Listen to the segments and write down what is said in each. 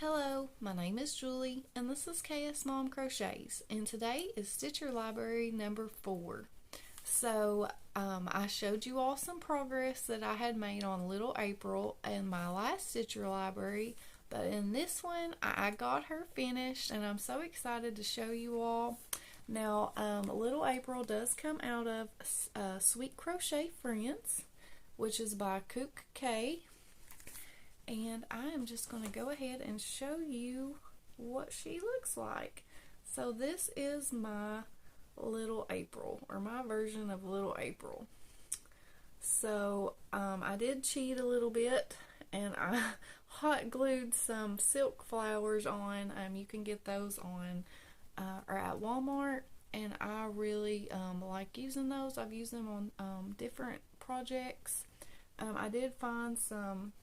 Hello, my name is Julie and this is KS Mom Crochets, and today is Stitch Your Library number 4. I showed you all some progress that I had made on Little April in my last Stitch Your Library, but in this one I got her finished and I'm so excited to show you all. Now Little April does come out of Sweet Crochet Friends, which is by Khuc, and I am just going to go ahead and show you what she looks like. So this is my Little April, or my version of Little April. So I did cheat a little bit and I hot glued some silk flowers on. You can get those on or at Walmart, and I really like using those. I've used them on different projects. I did find some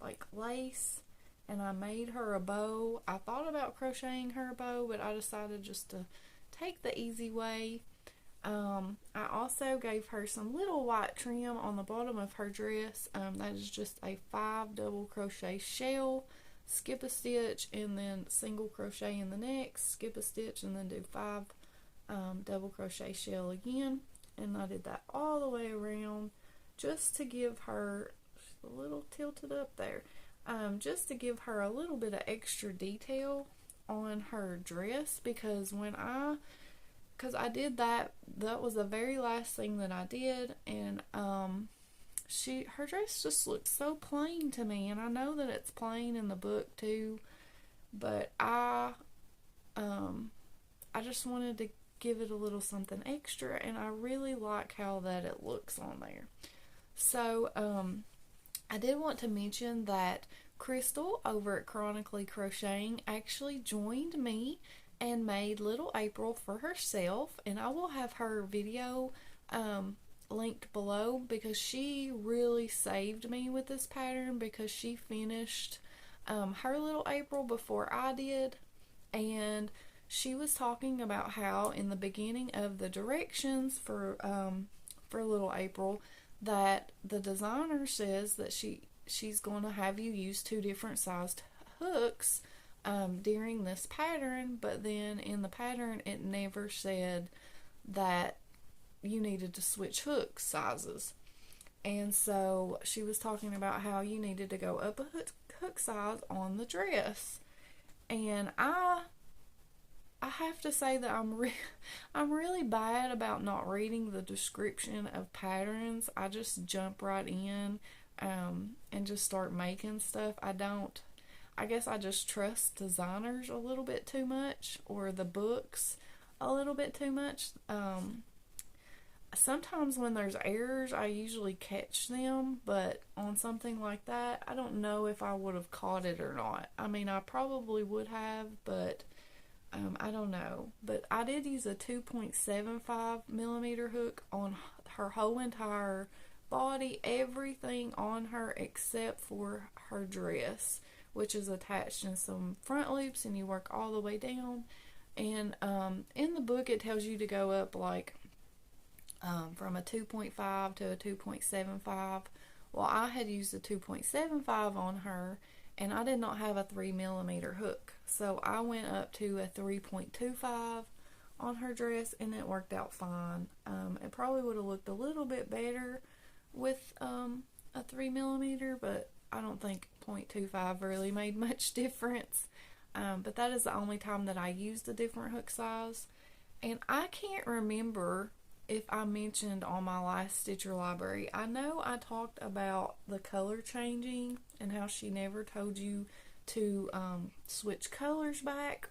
like lace and I made her a bow. I thought about crocheting her a bow, but I decided just to take the easy way. I also gave her some little white trim on the bottom of her dress. That is just a 5 double crochet shell, skip a stitch and then single crochet in the next, skip a stitch and then do 5 double crochet shell again, and I did that all the way around just to give her a little tilted up there, just to give her a little bit of extra detail on her dress, because I did that was the very last thing that I did, and her dress just looks so plain to me, and I know that it's plain in the book too, but I just wanted to give it a little something extra, and I really like how that it looks on there. So I did want to mention that Crystal over at Chronically Crocheting actually joined me and made Little April for herself, and I will have her video linked below, because she really saved me with this pattern, because she finished her Little April before I did, and she was talking about how in the beginning of the directions for Little April that the designer says that she's going to have you use 2 different sized hooks during this pattern, but then in the pattern it never said that you needed to switch hook sizes. And so she was talking about how you needed to go up a hook size on the dress, and I have to say that I'm really bad about not reading the description of patterns. I just jump right in and just start making stuff. I guess I just trust designers a little bit too much, or the books a little bit too much. Sometimes when there's errors, I usually catch them, but on something like that, I don't know if I would have caught it or not. I mean, I probably would have, but I don't know. But I did use a 2.75 millimeter hook on her whole entire body, everything on her except for her dress, which is attached in some front loops, and you work all the way down. And in the book it tells you to go up like from a 2.5 to a 2.75. Well, I had used a 2.75 on her, and I did not have a 3 millimeter hook, so I went up to a 3.25 on her dress, and it worked out fine. It probably would have looked a little bit better with a 3 millimeter, but I don't think 0.25 really made much difference. But that is the only time that I used a different hook size, and I can't remember if I mentioned on my last Stitch Your Library. I know I talked about the color changing and how she never told you to switch colors back,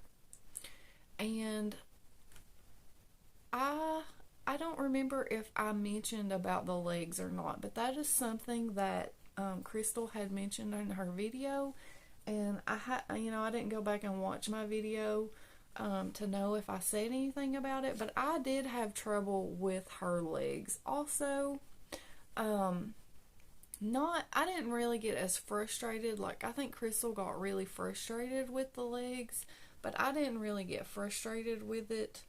and I don't remember if I mentioned about the legs or not, but that is something that Crystal had mentioned in her video, and I didn't go back and watch my video to know if I said anything about it, but I did have trouble with her legs. Also, I didn't really get as frustrated. Like, I think Crystal got really frustrated with the legs, but I didn't really get frustrated with it,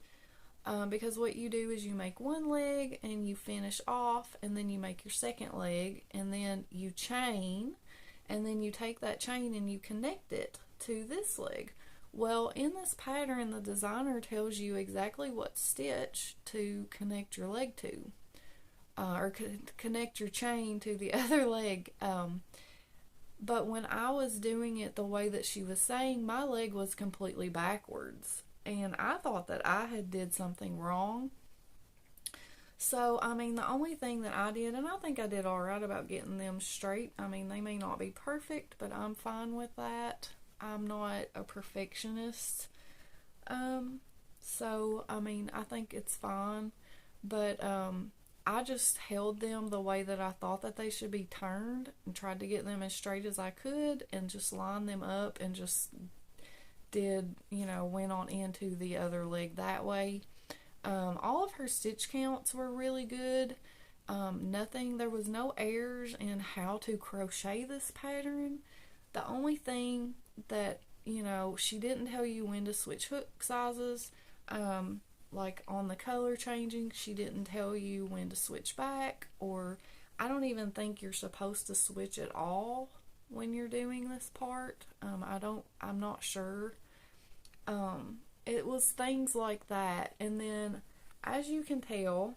because what you do is you make one leg and you finish off, and then you make your second leg, and then you chain, and then you take that chain and you connect it to this leg. Well, in this pattern, the designer tells you exactly what stitch to connect your leg to, or connect your chain to the other leg. But when I was doing it the way that she was saying, my leg was completely backwards. And I thought that I had did something wrong. So, I mean, the only thing that I did, and I think I did alright about getting them straight. I mean, they may not be perfect, but I'm fine with that. I'm not a perfectionist. So, I mean, I think it's fine. But, I just held them the way that I thought that they should be turned and tried to get them as straight as I could and just lined them up and just did, went on into the other leg that way. All of her stitch counts were really good. There was no errors in how to crochet this pattern. The only thing that, she didn't tell you when to switch hook sizes. Like on the color changing, she didn't tell you when to switch back, or I don't even think you're supposed to switch at all when you're doing this part. I'm not sure. It was things like that. And then, as you can tell,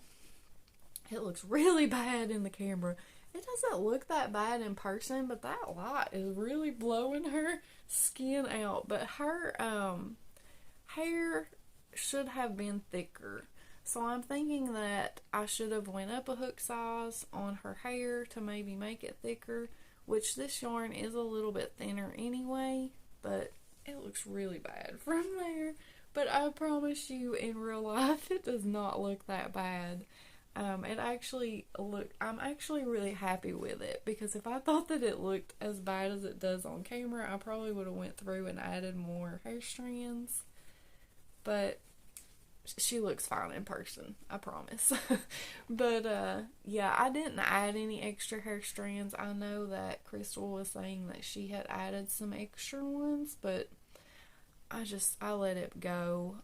it looks really bad in the camera. It doesn't look that bad in person, but that light is really blowing her skin out. But her hair should have been thicker. So I'm thinking that I should have went up a hook size on her hair to maybe make it thicker, which this yarn is a little bit thinner anyway, but it looks really bad from there. But I promise you, in real life, it does not look that bad. I'm actually really happy with it, because if I thought that it looked as bad as it does on camera, I probably would have went through and added more hair strands. But she looks fine in person, I promise. But yeah, I didn't add any extra hair strands. I know that Crystal was saying that she had added some extra ones, but I let it go.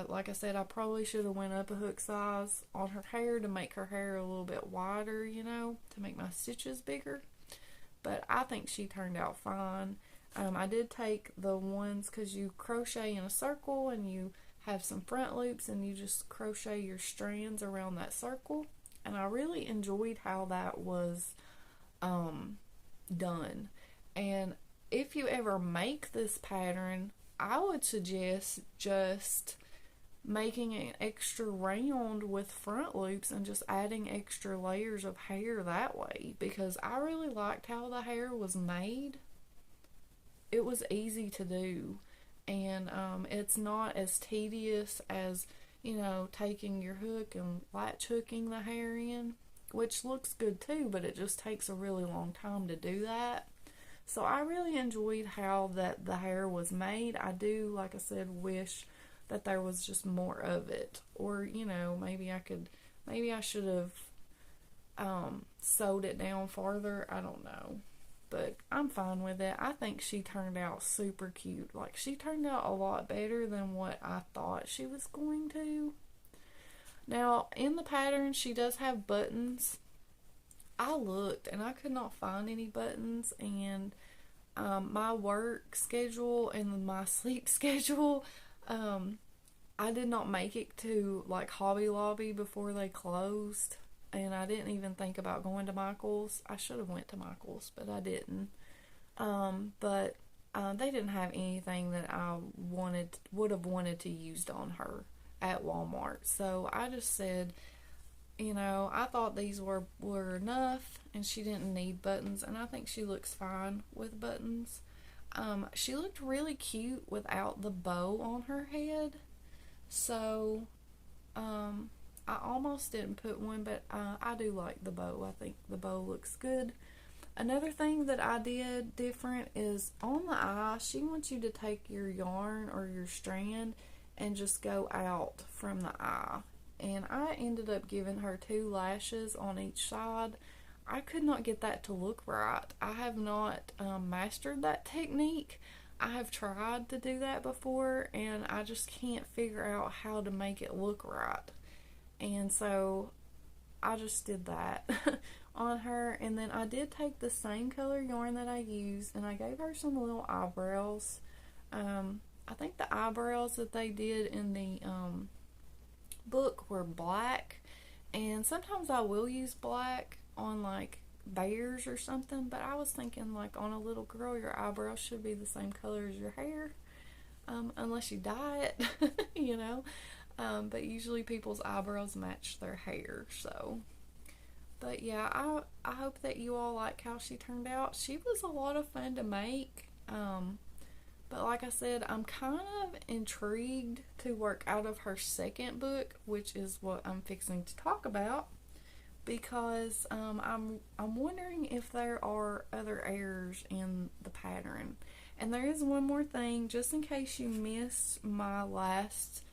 Like I said, I probably should have went up a hook size on her hair to make her hair a little bit wider, to make my stitches bigger. But I think she turned out fine. I did take the ones, because you crochet in a circle and you have some front loops and you just crochet your strands around that circle, and I really enjoyed how that was done. And if you ever make this pattern, I would suggest just making an extra round with front loops and just adding extra layers of hair that way, because I really liked how the hair was made. It was easy to do, and it's not as tedious as, taking your hook and latch hooking the hair in, which looks good too, but it just takes a really long time to do that. So I really enjoyed how that the hair was made. I do, like I said, wish that there was just more of it, or maybe I should have sewed it down farther. I don't know. But I'm fine with it. I think she turned out super cute. Like, she turned out a lot better than what I thought she was going to. Now, in the pattern, she does have buttons. I looked and I could not find any buttons, and my work schedule and my sleep schedule, I did not make it to like Hobby Lobby before they closed. And I didn't even think about going to Michael's. I should have went to Michael's, but I didn't. But they didn't have anything that I would have wanted to use on her at Walmart. So I just said, I thought these were enough, and she didn't need buttons, and I think she looks fine with buttons. She looked really cute without the bow on her head. So, I almost didn't put one, but I do like the bow. I think the bow looks good. Another thing that I did different is on the eye, she wants you to take your yarn or your strand and just go out from the eye. And I ended up giving her 2 lashes on each side. I could not get that to look right. I have not mastered that technique. I have tried to do that before, and I just can't figure out how to make it look right. And so I just did that on her. And then I did take the same color yarn that I used, and I gave her some little eyebrows. I think the eyebrows that they did in the book were black, and sometimes I will use black on like bears or something, but I was thinking like on a little girl your eyebrows should be the same color as your hair, unless you dye it, you know. But usually people's eyebrows match their hair. So but yeah, I hope that you all like how she turned out. She was a lot of fun to make. But like I said, I'm kind of intrigued to work out of her second book, which is what I'm fixing to talk about, because I'm wondering if there are other errors in the pattern. And there is one more thing, just in case you missed my last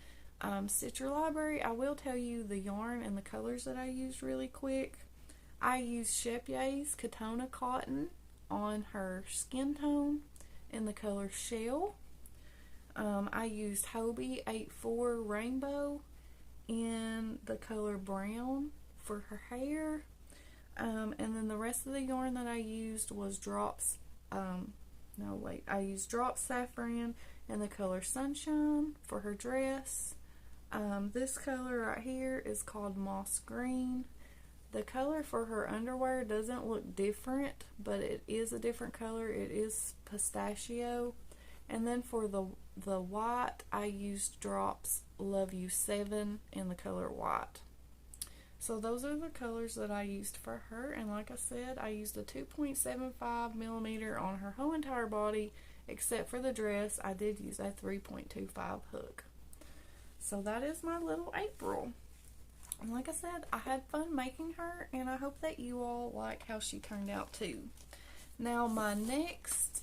Stitch Your Library, I will tell you the yarn and the colors that I used really quick. I used Shepye's Katona Cotton on her skin tone in the color Shell. I used Hobie 84 Rainbow in the color Brown for her hair. And then the rest of the yarn that I used was I used Drops Saffron in the color Sunshine for her dress. This color right here is called Moss Green. The color for her underwear doesn't look different, but it is a different color. It is pistachio. And then for the white, I used Drops Love You 7 in the color white. So those are the colors that I used for her. And like I said, I used a 2.75 millimeter on her whole entire body, except for the dress. I did use a 3.25 hook. So that is my little April. And like I said, I had fun making her, and I hope that you all like how she turned out too. Now my next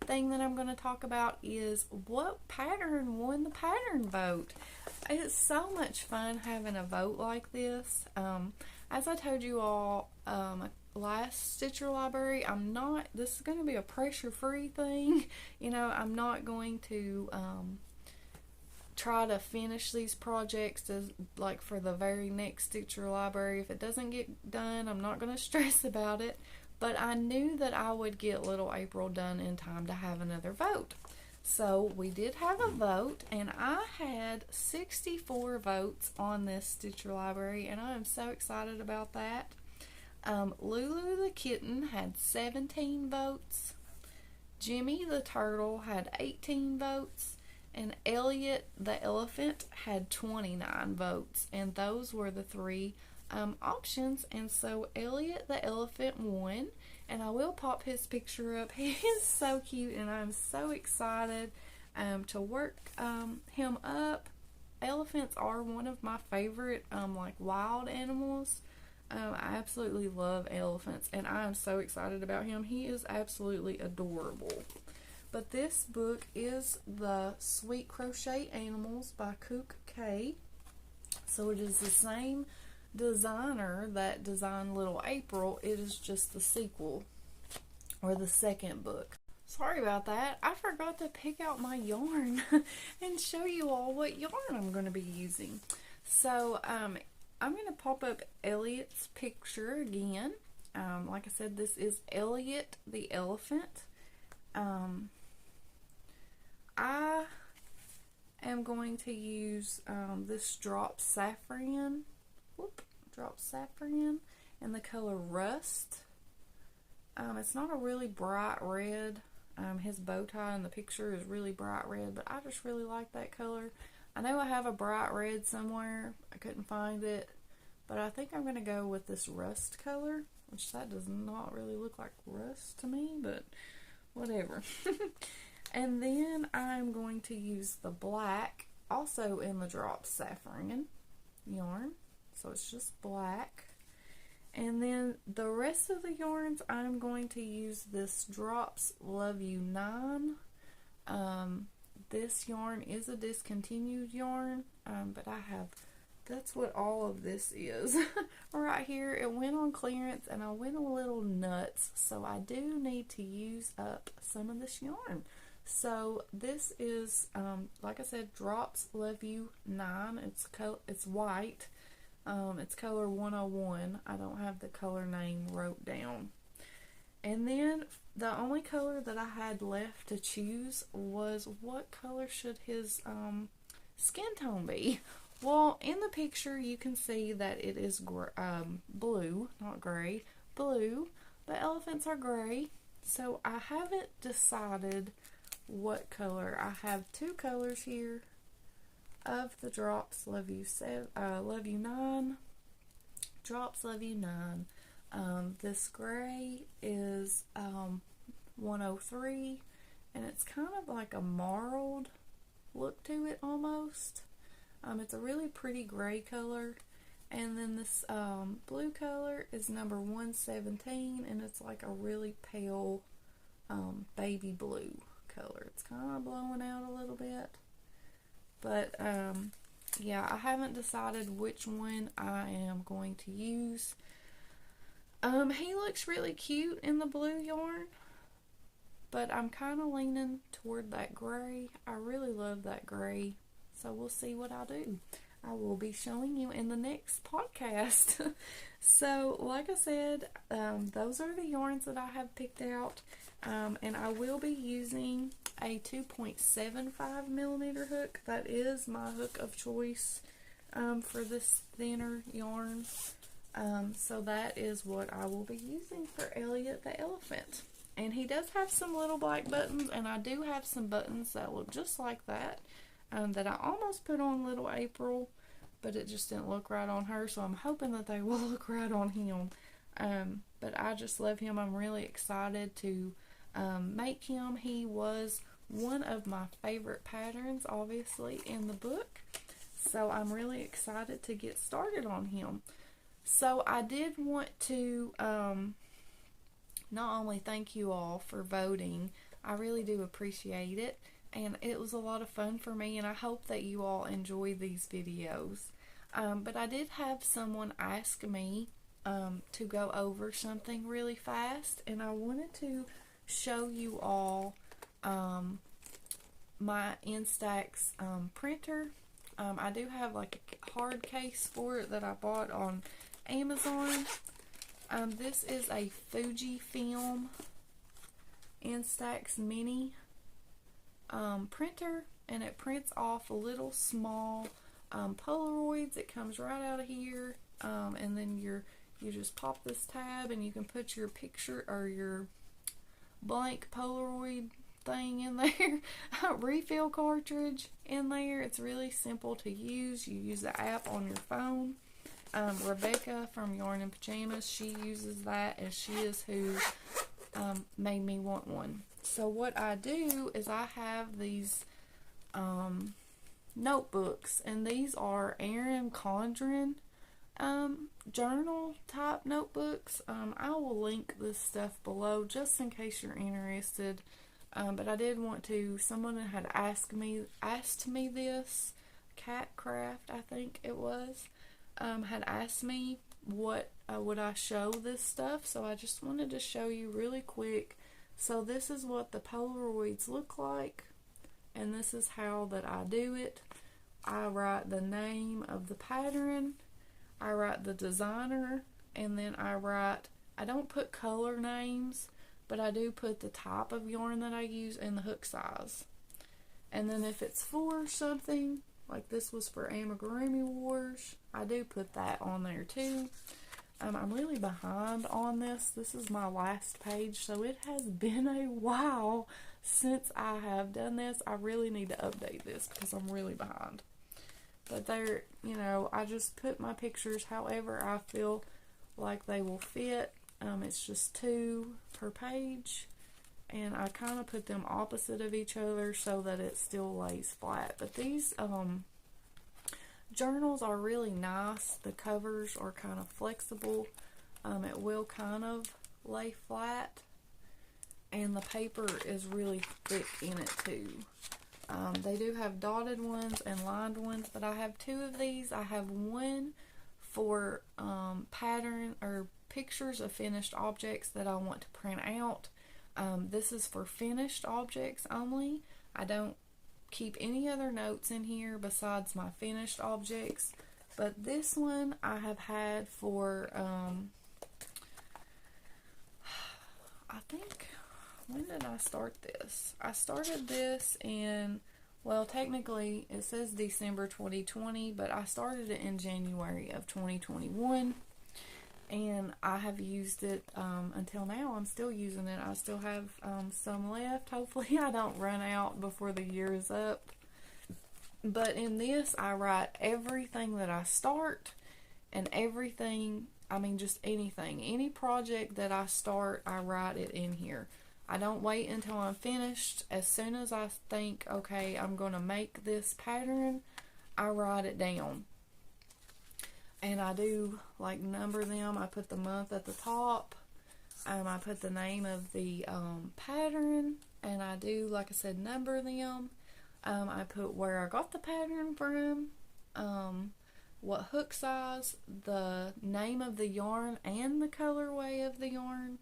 thing that I'm going to talk about is what pattern won the pattern vote. It's so much fun having a vote like this. As I told you all last Stitch Your Library, this is going to be a pressure-free thing. You know, I'm not going to try to finish these projects like for the very next Stitch Your Library. If it doesn't get done, I'm not going to stress about it. But I knew that I would get Little April done in time to have another vote. So we did have a vote, and I had 64 votes on this Stitch Your Library, and I am so excited about that. Lulu the Kitten had 17 votes. Jimmy the Turtle had 18 votes. And Elliot the Elephant had 29 votes, and those were the three options. And so Elliot the Elephant won, and I will pop his picture up. He is so cute, and I'm so excited to work him up. Elephants are one of my favorite like wild animals. I absolutely love elephants, and I am so excited about him. He is absolutely adorable. But this book is the Sweet Crochet Animals by Khuc. So it is the same designer that designed Little April. It is just the sequel, or the second book. Sorry about that. I forgot to pick out my yarn and show you all what yarn I'm going to be using. So I'm going to pop up Elliot's picture again. Like I said, this is Elliot the Elephant. I am going to use this Drops Saffron in the color Rust. It's not a really bright red. His bow tie in the picture is really bright red, but I just really like that color. I know I have a bright red somewhere. I couldn't find it, but I think I'm going to go with this Rust color, which that does not really look like rust to me, but whatever. And then I'm going to use the black, also in the Drops Saffron yarn. So it's just black. And then the rest of the yarns, I'm going to use this Drops Love You 9. This yarn is a discontinued yarn, but that's what all of this is. Right here, it went on clearance, and I went a little nuts, so I do need to use up some of this yarn. So this is, like I said, Drops Love You 9. It's white. It's color 101. I don't have the color name wrote down. And then the only color that I had left to choose was what color should his skin tone be. Well, in the picture you can see that it is blue, not gray, blue, but elephants are gray. So I haven't decided what color. I have two colors here of the Drops Love You 9. Drops Love You 9. This gray is 103, and it's kind of like a marled look to it almost. It's a really pretty gray color. And then this blue color is number 117, and it's like a really pale baby blue color. It's kind of blowing out a little bit. But yeah, I haven't decided which one I am going to use. He looks really cute in the blue yarn, but I'm kind of leaning toward that gray. I really love that gray, so we'll see what I do. I will be showing you in the next podcast. So, like I said, those are the yarns that I have picked out, and I will be using a 2.75 millimeter hook. That is my hook of choice for this thinner yarn. So that is what I will be using for Elliot the Elephant. And he does have some little black buttons, and I do have some buttons that look just like that. That I almost put on little April, but it just didn't look right on her, so I'm hoping that they will look right on him. But I just love him. I'm really excited to make him. He was one of my favorite patterns, obviously, in the book, so I'm really excited to get started on him. So I did want to not only thank you all for voting, I really do appreciate it. And it was a lot of fun for me, and I hope that you all enjoy these videos. But I did have someone ask me to go over something really fast, and I wanted to show you all my Instax printer. I do have like a hard case for it that I bought on Amazon. This is a Fujifilm Instax Mini printer, and it prints off little small Polaroids. It comes right out of here, and then you just pop this tab and you can put your picture or your blank Polaroid thing in there, refill cartridge in there. It's really simple to use. You use the app on your phone. Rebecca from Yarn and Pajamas, she uses that, and she is who made me want one. So what I do is I have these notebooks, and these are Erin Condren journal type notebooks. I will link this stuff below just in case you're interested. But I did want to, someone had asked me this, Cat Craft I think it was, had asked me what would I show this stuff, so I just wanted to show you really quick. So this is what the Polaroids look like, and this is how that I do it. I write the name of the pattern, I write the designer, and then I don't put color names, but I do put the type of yarn that I use and the hook size. And then if it's for something, like this was for Amigurumi Wars, I do put that on there too. I'm really behind on this. This is my last page, so it has been a while since I have done this. I really need to update this because I'm really behind. But there, I just put my pictures however I feel like they will fit. It's just 2 per page, and I kind of put them opposite of each other so that it still lays flat. But these journals are really nice. The covers are kind of flexible. It will kind of lay flat, and the paper is really thick in it too. They do have dotted ones and lined ones, but I have 2 of these. I have one for pattern or pictures of finished objects that I want to print out. This is for finished objects only. I don't keep any other notes in here besides my finished objects. But this one I have had for, I think, when did I start this? I started this in, well, technically it says December 2020, but I started it in January of 2021. And I have used it until now. I'm still using it. I still have some left. Hopefully I don't run out before the year is up. But in this, I write everything that I start and everything, I mean just anything. Any project that I start, I write it in here. I don't wait until I'm finished. As soon as I think, okay, I'm going to make this pattern, I write it down. And I do like number them. I put the month at the top. I put the name of the pattern. And I do, like I said, number them. I put where I got the pattern from. What hook size. The name of the yarn and the colorway of the yarn.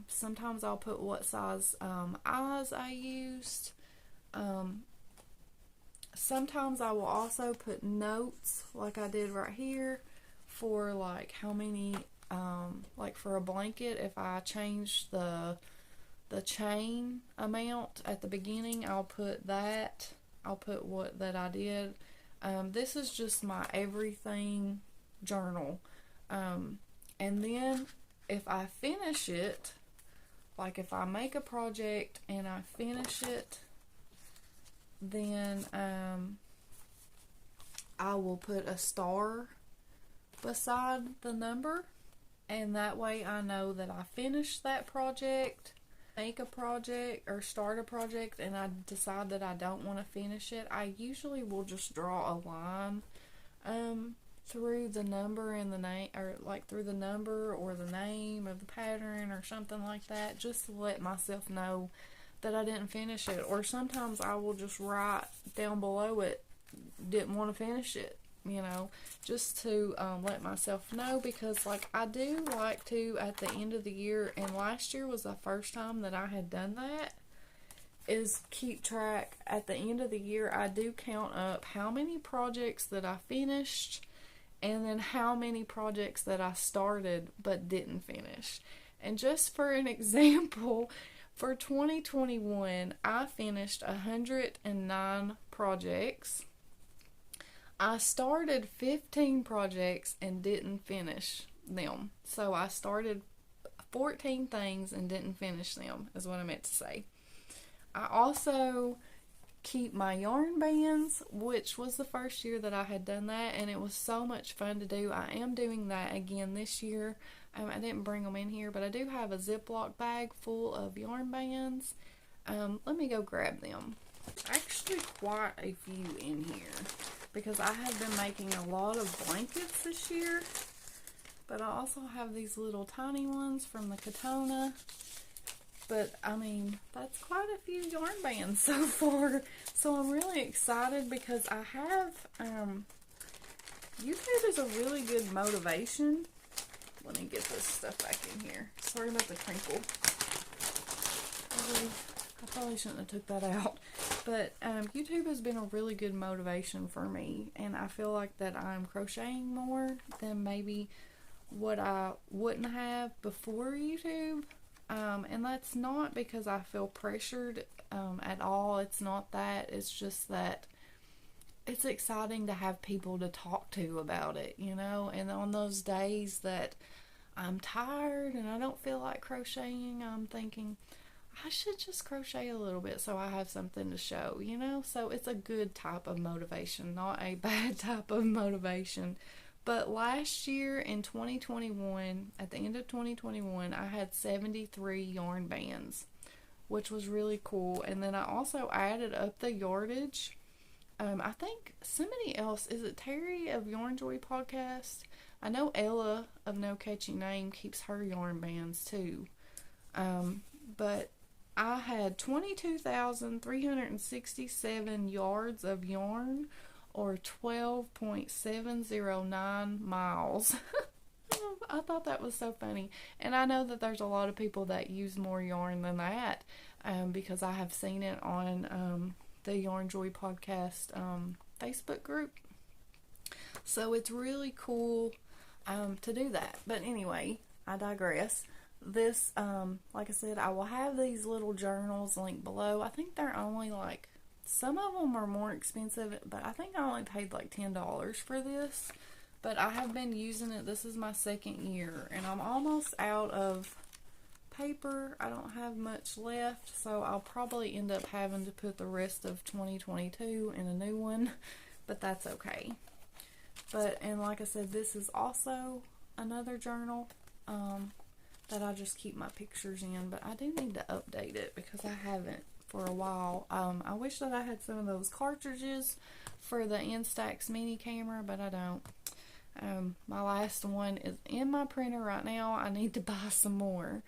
Sometimes I'll put what size eyes I used. Sometimes I will also put notes like I did right here for like how many, like for a blanket, if I change the chain amount at the beginning, I'll put that. I'll put what that I did. This is just my everything journal. And then if I finish it, like if I make a project and I finish it, then I will put a star beside the number, and that way I know that I finished that project. Make a project or start a project and I decide that I don't want to finish it, I usually will just draw a line through the number and the name, or like through the number or the name of the pattern or something like that, just to let myself know that I didn't finish it. Or sometimes I will just write down below it, didn't want to finish it, you know, just to let myself know, because like I do like to at the end of the year, and last year was the first time that I had done that, is keep track at the end of the year. I do count up how many projects that I finished and then how many projects that I started but didn't finish. And just for an example, for 2021, I finished 109 projects. I started 15 projects and didn't finish them. So I started 14 things and didn't finish them, is what I meant to say. I also keep my yarn bands, which was the first year that I had done that, and it was so much fun to do. I am doing that again this year. I didn't bring them in here, but I do have a Ziploc bag full of yarn bands. Let me go grab them. Actually, quite a few in here, because I have been making a lot of blankets this year, but I also have these little tiny ones from the Katona. But I mean, that's quite a few yarn bands so far, so I'm really excited because I have YouTube is a really good motivation. Let me get this stuff back in here. Sorry about the crinkle. I probably shouldn't have took that out. But YouTube has been a really good motivation for me. And I feel like that I'm crocheting more than maybe what I wouldn't have before YouTube. And that's not because I feel pressured at all. It's not that. It's just that it's exciting to have people to talk to about it, you know. And on those days that I'm tired and I don't feel like crocheting, I'm thinking I should just crochet a little bit so I have something to show, you know. So it's a good type of motivation, not a bad type of motivation. But last year in 2021, at the end of 2021, I had 73 yarn bands, which was really cool. And then I also added up the yardage. I think somebody else, is it Terry of Yarn Joy Podcast? I know Ella of No Catchy Name keeps her yarn bands too. But I had 22,367 yards of yarn, or 12.709 miles. I thought that was so funny. And I know that there's a lot of people that use more yarn than that, because I have seen it on the Yarn Joy Podcast Facebook group. So it's really cool to do that. But anyway, I digress. This, like I said, I will have these little journals linked below. I think they're only like, some of them are more expensive, but I think I only paid like $10 for this. But I have been using it. This is my second year, and I'm almost out of paper. I don't have much left, so I'll probably end up having to put the rest of 2022 in a new one, but that's okay. And like I said, this is also another journal that I just keep my pictures in, but I do need to update it because I haven't for a while. I wish that I had some of those cartridges for the Instax mini camera, but I don't. My last one is in my printer right now. I need to buy some more.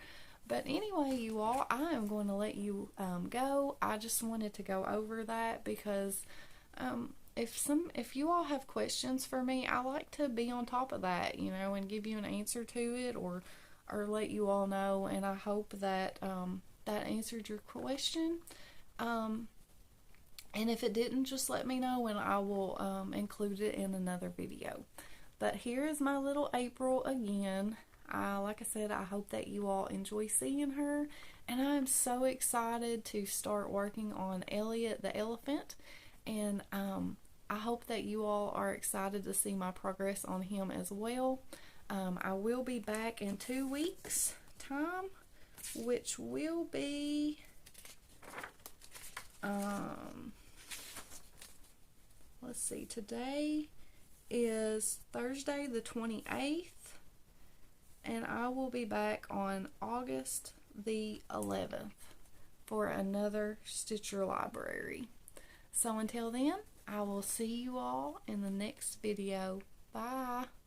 But anyway, you all, I am going to let you go. I just wanted to go over that because if you all have questions for me, I like to be on top of that, you know, and give you an answer to it, or let you all know. And I hope that that answered your question. And if it didn't, just let me know and I will include it in another video. But here is my little April again. Like I said, I hope that you all enjoy seeing her, and I'm so excited to start working on Elliot the Elephant, and I hope that you all are excited to see my progress on him as well. I will be back in 2 weeks time, which will be let's see, today is Thursday the 28th, and I will be back on August the 11th for another Stitcher Library. So until then, I will see you all in the next video. Bye!